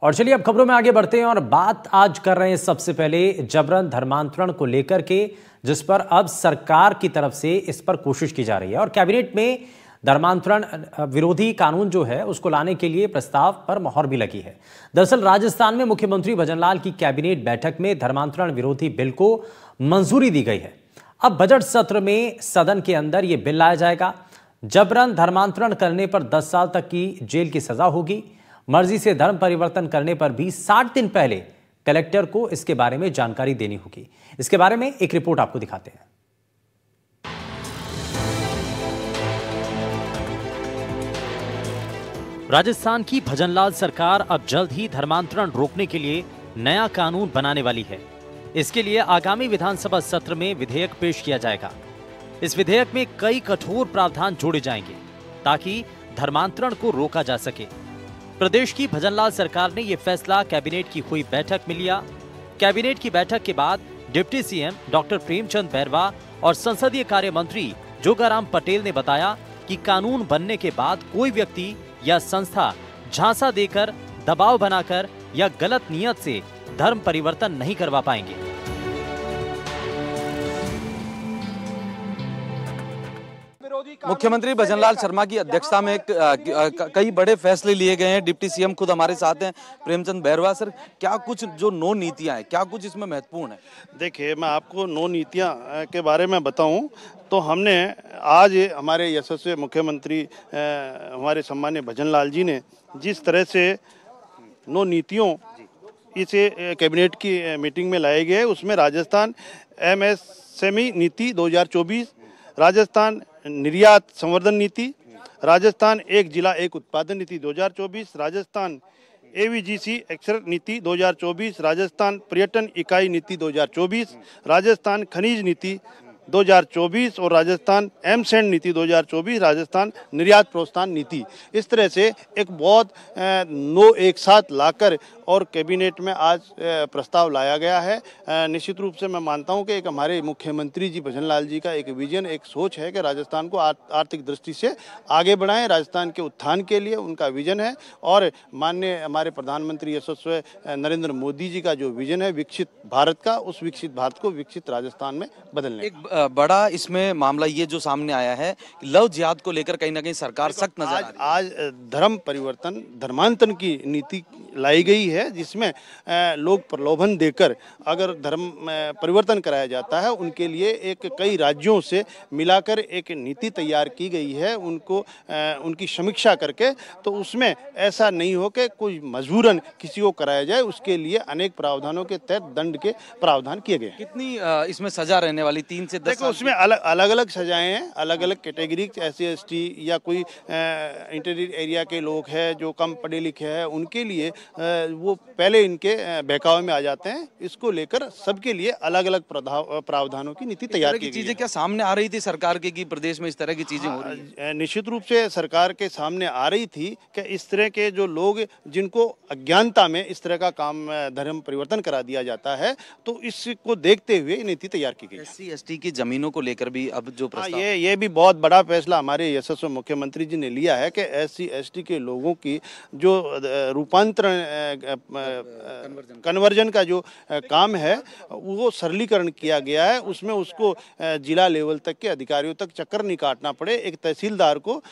और चलिए अब खबरों में आगे बढ़ते हैं और बात आज कर रहे हैं सबसे पहले जबरन धर्मांतरण को लेकर के, जिस पर अब सरकार की तरफ से इस पर कोशिश की जा रही है और कैबिनेट में धर्मांतरण विरोधी कानून जो है उसको लाने के लिए प्रस्ताव पर मोहर भी लगी है। दरअसल राजस्थान में मुख्यमंत्री भजनलाल की कैबिनेट बैठक में धर्मांतरण विरोधी बिल को मंजूरी दी गई है। अब बजट सत्र में सदन के अंदर यह बिल लाया जाएगा। जबरन धर्मांतरण करने पर 10 साल तक की जेल की सजा होगी। मर्जी से धर्म परिवर्तन करने पर भी 60 दिन पहले कलेक्टर को इसके बारे में जानकारी देनी होगी। इसके बारे में एक रिपोर्ट आपको दिखाते हैं। राजस्थान की भजनलाल सरकार अब जल्द ही धर्मांतरण रोकने के लिए नया कानून बनाने वाली है। इसके लिए आगामी विधानसभा सत्र में विधेयक पेश किया जाएगा। इस विधेयक में कई कठोर प्रावधान जोड़े जाएंगे ताकि धर्मांतरण को रोका जा सके। प्रदेश की भजनलाल सरकार ने यह फैसला कैबिनेट की हुई बैठक में लिया। कैबिनेट की बैठक के बाद deputy CM doctor Premchand Bairwa और संसदीय कार्य मंत्री जोगाराम पटेल ने बताया कि कानून बनने के बाद कोई व्यक्ति या संस्था झांसा देकर, दबाव बनाकर या गलत नियत से धर्म परिवर्तन नहीं करवा पाएंगे। मुख्यमंत्री भजनलाल शर्मा की अध्यक्षता में कई बड़े फैसले लिए गए हैं। डिप्टी सीएम खुद हमारे साथ हैं, प्रेमचंद बैरवा। सर, क्या कुछ जो 9 नीतियां हैं, क्या कुछ इसमें महत्वपूर्ण है? देखिए, मैं आपको 9 नीतियां के बारे में बताऊं तो हमने आज हमारे यशस्वी मुख्यमंत्री हमारे सम्मानीय भजनलाल जी ने जिस तरह से 9 नीतियों इसे कैबिनेट की मीटिंग में लाए गए, उसमें राजस्थान MSME नीति 2024, राजस्थान निर्यात संवर्धन नीति, राजस्थान एक जिला एक उत्पादन नीति 2024, राजस्थान AVGC अक्षर नीति 2024, राजस्थान पर्यटन इकाई नीति 2024, राजस्थान खनिज नीति 2024 और राजस्थान एमसेंड नीति 2024, राजस्थान निर्यात प्रोत्साहन नीति। इस तरह से एक बहुत 9 एक साथ लाकर और कैबिनेट में आज प्रस्ताव लाया गया है। निश्चित रूप से मैं मानता हूं कि एक हमारे मुख्यमंत्री जी भजनलाल जी का एक विजन, एक सोच है कि राजस्थान को आर्थिक दृष्टि से आगे बढ़ाएं। राजस्थान के उत्थान के लिए उनका विजन है और माननीय हमारे प्रधानमंत्री यशस्वी नरेंद्र मोदी जी का जो विजन है विकसित भारत का, उस विकसित भारत को विकसित राजस्थान में बदलने। एक बड़ा इसमें मामला ये जो सामने आया है, लव जिहाद को लेकर कहीं ना कहीं सरकार सख्त नजर आ रही है। आज धर्म परिवर्तन, धर्मांतरण की नीति लाई गई है, जिसमें लोग प्रलोभन देकर अगर धर्म परिवर्तन कराया जाता है, उनके लिए एक कई राज्यों से मिलाकर एक नीति तैयार की गई है। उनको उनकी समीक्षा करके, तो उसमें ऐसा नहीं हो कि कोई मजबूरन किसी को कराया जाए, उसके लिए अनेक प्रावधानों के तहत दंड के प्रावधान किए गए। कितनी इसमें सजा रहने वाली? 3 से 10 देखो, उसमें अलग अलग सजाएं हैं, अलग अलग कैटेगरी, SC/ST या कोई इंटीरियर एरिया के लोग हैं जो कम पढ़े लिखे हैं, उनके लिए वो पहले इनके बहकावे में आ जाते हैं। इसको लेकर सबके लिए अलग अलग प्रावधानों की नीति तैयार की गई है। चीजें क्या सामने आ रही थी सरकार के कि प्रदेश में इस तरह की चीजें हो रही हैं? निश्चित रूप से सरकार के सामने आ रही थी कि इस तरह के जो लोग जिनको अज्ञानता में इस तरह का काम धर्म परिवर्तन करा दिया जाता है, तो इसको देखते हुए नीति तैयार की गई। SC/ST की जमीनों को लेकर भी अब जो प्रस्ताव, ये भी बहुत बड़ा फैसला हमारे यशस्वी मुख्यमंत्री जी ने लिया है कि SC/ST के लोगों की जो रूपांतरण कन्वर्जन का जो काम है वो सरलीकरण किया गया है। उसमें उसको जिला लेवल तक के अधिकारियों तक चक्कर नहीं काटना पड़े, एक तहसीलदार को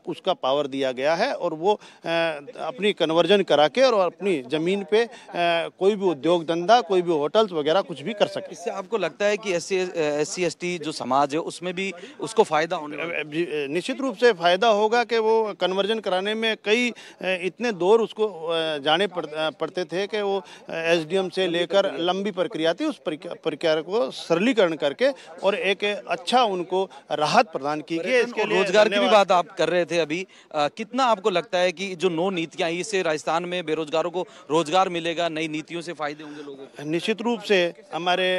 उसका पावर दिया गया है और वो अपनी कन्वर्जन करा के और अपनी जमीन पे कोई भी उद्योग धंधा, कोई भी होटल्स वगैरह कुछ भी कर सके। इससे आपको लगता है कि SC/ST जो समाज है उसमें भी उसको फायदा होने वाला है? निश्चित रूप से फायदा होगा कि वो कन्वर्जन कराने में कई इतने दौर उसको जाने पड़ते थे कि वो SDM से लेकर लंबी प्रक्रिया थी, उस प्रक्रिया को सरलीकरण करके और एक अच्छा उनको राहत प्रदान की गई। इसके लिए रोजगार की भी बात आप कर रहे थे अभी, कितना आपको लगता है कि जो 9 नीतियां, इससे राजस्थान में बेरोजगारों को रोजगार मिलेगा, नई नीतियों से फायदे होंगे लोगों को? निश्चित रूप से हमारे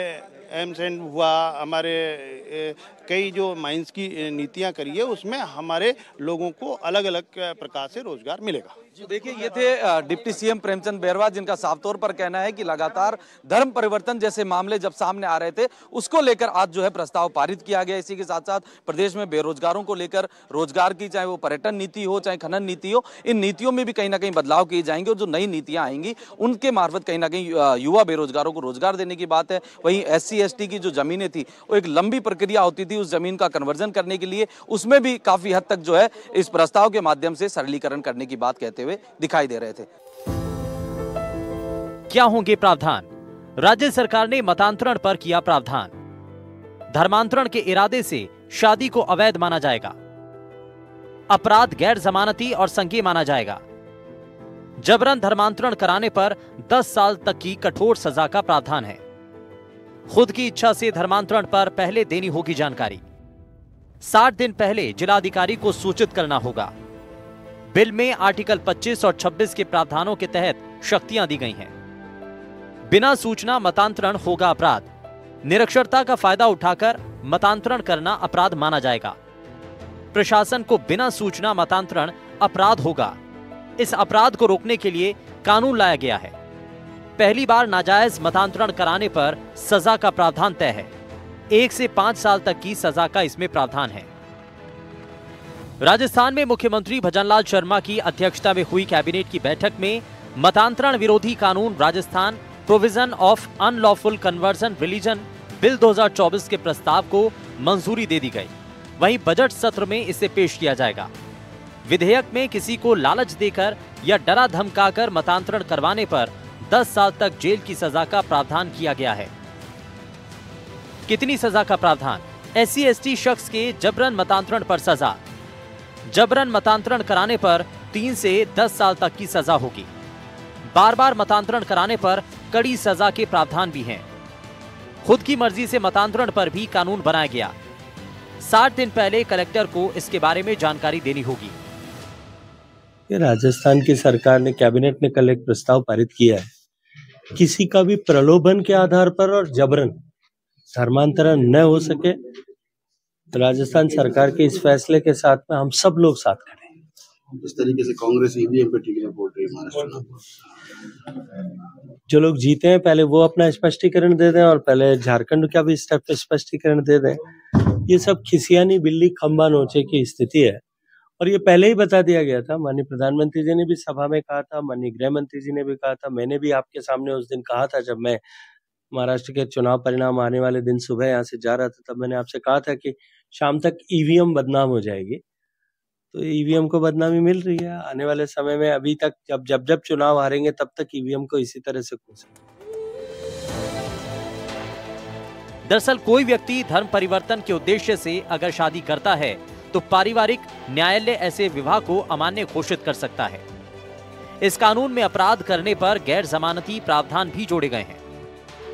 एमसेंड हुआ, हमारे कई जो माइंस की नीतियां करी है, उसमें हमारे लोगों को अलग अलग प्रकार से रोजगार मिलेगा। जी देखिए, ये थे डिप्टी सीएम प्रेमचंद बैरवा, जिनका साफ तौर पर कहना है कि लगातार धर्म परिवर्तन जैसे मामले जब सामने आ रहे थे, उसको लेकर आज जो है प्रस्ताव पारित किया गया। इसी के साथ साथ प्रदेश में बेरोजगारों को लेकर रोजगार की, चाहे वो पर्यटन नीति हो, चाहे खनन नीति हो, इन नीतियों में भी कहीं ना कहीं बदलाव किए जाएंगे और जो नई नीतियां आएंगी उनके मार्फत कहीं ना कहीं युवा बेरोजगारों को रोजगार देने की बात है। वहीं SC ST की जो जमीनें थी, वो एक लंबी प्रक्रिया होती थी उस जमीन का कन्वर्जन करने के लिए, उसमें भी काफी हद तक जो है इस प्रस्ताव के माध्यम से सरलीकरण करने की बात कहते हुए दिखाई दे रहे थे। क्या होंगे प्रावधान? राज्य सरकार ने मतांतरण पर किया प्रावधान। धर्मांतरण के इरादे से शादी को अवैध माना जाएगा। अपराध गैर जमानती और संज्ञेय माना जाएगा। जबरन धर्मांतरण कराने पर 10 साल तक की कठोर सजा का प्रावधान है। खुद की इच्छा से धर्मांतरण पर पहले देनी होगी जानकारी। 60 दिन पहले जिलाधिकारी को सूचित करना होगा। बिल में आर्टिकल 25 और 26 के प्रावधानों के तहत शक्तियां दी गई हैं। बिना सूचना मतांतरण होगा अपराध। निरक्षरता का फायदा उठाकर मतांतरण करना अपराध माना जाएगा। प्रशासन को बिना सूचना मतांतरण अपराध होगा। इस अपराध को रोकने के लिए कानून लाया गया है। पहली बार नाजायज मतांतरण कराने पर सजा का प्रावधान तय है। 1 से 5 साल तक की सजा का इसमें प्रावधान है। राजस्थान में मुख्यमंत्री भजनलाल शर्मा की अध्यक्षता में हुई कैबिनेट की बैठक में मतांतरण विरोधी कानून Rajasthan provision of unlawful conversion religion bill 2024 के प्रस्ताव को मंजूरी दे दी गई। वहीं बजट सत्र में इसे पेश किया जाएगा। विधेयक में किसी को लालच देकर या डरा धमकाकर मतांतरण करवाने पर 10 साल तक जेल की सजा का प्रावधान किया गया है। कितनी सजा का प्रावधान? SC ST शख्स के जबरन मतांतरण पर सजा। जबरन मतांतरण कराने पर 3 से 10 साल तक की सजा होगी। बार बार मतांतरण कराने पर कड़ी सजा के प्रावधान भी हैं। खुद की मर्जी से मतांतरण पर भी कानून बनाया गया। 60 दिन पहले कलेक्टर को इसके बारे में जानकारी देनी होगी। ये राजस्थान की सरकार ने, कैबिनेट ने कल एक प्रस्ताव पारित किया है। किसी का भी प्रलोभन के आधार पर और जबरन धर्मांतरण न हो सके, तो राजस्थान सरकार के इस फैसले के साथ में हम सब लोग साथ खड़े हैं। इस तरीके से कांग्रेस EVM पे टिकने बोल रही है महाराष्ट्र। जो लोग जीते हैं पहले वो अपना स्पष्टीकरण दे दें और पहले झारखंड का भी स्पष्टीकरण दे दें। ये सब खिसियानी बिल्ली खंबा नोचे की स्थिति है और ये पहले ही बता दिया गया था। माननीय प्रधानमंत्री जी ने भी सभा में कहा था, माननीय गृह मंत्री जी ने भी कहा था, मैंने भी आपके सामने उस दिन कहा था जब मैं महाराष्ट्र के चुनाव परिणाम आने वाले दिन सुबह यहाँ से जा रहा था, तब मैंने आपसे कहा था कि शाम तक EVM बदनाम हो जाएगी। तो EVM को बदनामी मिल रही है। आने वाले समय में अभी तक जब चुनाव हारेंगे तब तक EVM को इसी तरह से कोसेंगे। दरअसल कोई व्यक्ति धर्म परिवर्तन के उद्देश्य से अगर शादी करता है तो पारिवारिक न्यायालय ऐसे विवाह को अमान्य घोषित कर सकता है। इस कानून में अपराध करने पर गैर जमानती प्रावधान भी जोड़े गए हैं।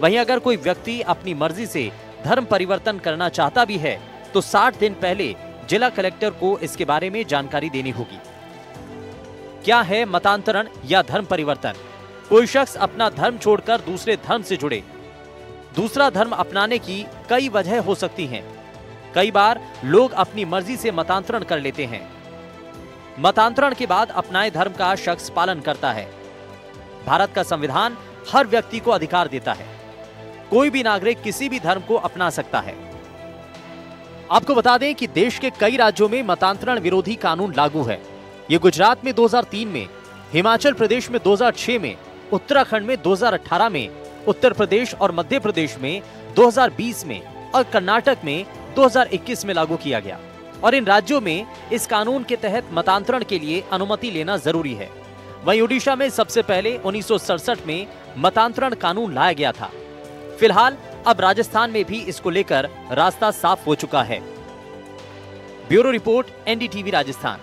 वहीं अगर कोई व्यक्ति अपनी मर्जी से धर्म परिवर्तन करना चाहता भी है तो 60 दिन पहले जिला कलेक्टर को इसके बारे में जानकारी देनी होगी। क्या है मतांतरण या धर्म परिवर्तन? कोई शख्स अपना धर्म छोड़कर दूसरे धर्म से जुड़े। दूसरा धर्म अपनाने की कई वजह हो सकती हैं। कई बार लोग अपनी मर्जी से मतांतरण कर लेते हैं। मतांतरण के बाद अपनाए धर्म का शख्स पालन करता है। भारत का संविधान हर व्यक्ति को अधिकार देता है। कोई भी नागरिक किसी भी धर्म को अपना सकता है। आपको बता दें कि देश के कई राज्यों में मतांतरण विरोधी कानून लागू है। ये गुजरात में 2003 में, हिमाचल प्रदेश में 2006 में, उत्तराखंड में 2018 में, उत्तर प्रदेश और मध्य प्रदेश में 2020 में और कर्नाटक में 2021 में लागू किया गया। और इन राज्यों में इस कानून के तहत मतांतरण के लिए अनुमति लेना जरूरी है। वहीं ओडिशा में सबसे पहले 1967 में मतांतरण कानून लाया गया था। फिलहाल अब राजस्थान में भी इसको लेकर रास्ता साफ हो चुका है। Bureau report, NDTV Rajasthan.